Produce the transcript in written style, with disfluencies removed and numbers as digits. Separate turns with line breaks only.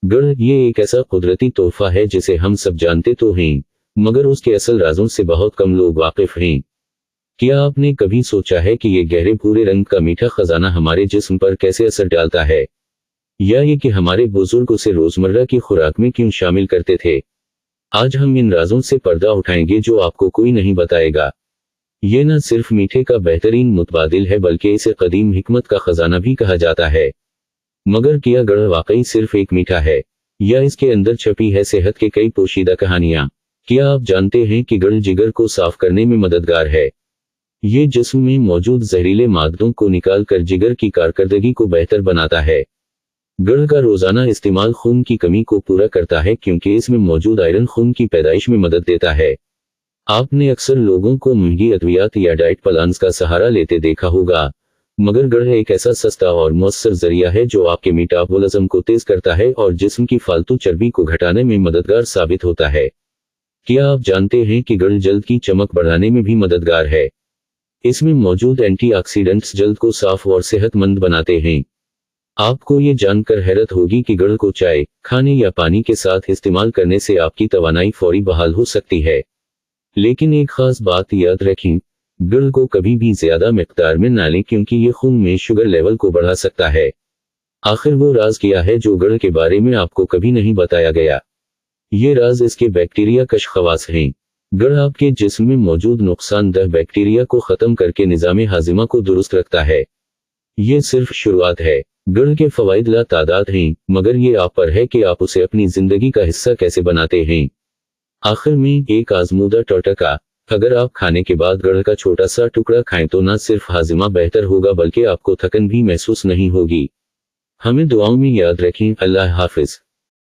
गढ़ ये एक ऐसा कुदरती तोहफा है जिसे हम सब जानते तो हैं, मगर उसके असल राजों से बहुत कम लोग वाकिफ हैं। क्या आपने कभी सोचा है कि ये गहरे भूरे रंग का मीठा खजाना हमारे जिस्म पर कैसे असर डालता है, या ये कि हमारे बुजुर्ग उसे रोजमर्रा की खुराक में क्यों शामिल करते थे? आज हम इन राजों से पर्दा उठाएंगे जो आपको कोई नहीं बताएगा। ये न सिर्फ मीठे का बेहतरीन मुतबादिल है बल्कि इसे कदीम हिकमत का खजाना भी कहा जाता है। मगर क्या गढ़ वाकई सिर्फ एक मीठा है, या इसके अंदर छपी है सेहत के कई पोशीदा कहानियां? क्या आप जानते हैं कि गढ़ जिगर को साफ करने में मददगार है? ये जिस्म में मौजूद जहरीले मादों को निकाल कर जिगर की कारकर्दगी को बेहतर बनाता है। गढ़ का रोजाना इस्तेमाल खून की कमी को पूरा करता है क्योंकि इसमें मौजूद आयरन खून की पैदाइश में मदद देता है। आपने अक्सर लोगों को महंगी अद्वियात या डाइट प्लान्स का सहारा लेते देखा होगा, मगर गढ़ एक ऐसा सस्ता और मौसर जरिया है जो आपके मेटाबॉलिज्म को तेज करता है और जिस्म की फालतू चर्बी को घटाने में मददगार साबित होता है। क्या आप जानते हैं कि गढ़ जल्द की चमक बढ़ाने में भी मददगार है? इसमें मौजूद एंटीऑक्सीडेंट्स जल्द को साफ और सेहतमंद बनाते हैं। आपको ये जानकर हैरत होगी कि गढ़ को चाय, खाने या पानी के साथ इस्तेमाल करने से आपकी तवानाई फौरी बहाल हो सकती है। लेकिन एक खास बात याद रखें, गढ़ को कभी भी ज्यादा मिकदार में ना लें क्योंकि ये खून में शुगर लेवल को बढ़ा सकता है। आखिर वो राज क्या है जो गढ़ के बारे में आपको कभी नहीं बताया गया? ये राज इसके बैक्टीरिया कश खवास हैं। गढ़ आपके जिस्म में मौजूद नुकसानदेह बैक्टीरिया को खत्म करके निज़ाम हाजिमा को दुरुस्त रखता है। ये सिर्फ शुरुआत है। गढ़ के फवाइद ला तादाद हैं, मगर ये आप पर है कि आप उसे अपनी जिंदगी का हिस्सा कैसे बनाते हैं। आखिर में एक आजमूदा टोटका, अगर आप खाने के बाद गढ़ का छोटा सा टुकड़ा खाएं तो न सिर्फ हाजिमा बेहतर होगा बल्कि आपको थकन भी महसूस नहीं होगी। हमें दुआओं में याद रखें। अल्लाह हाफिज।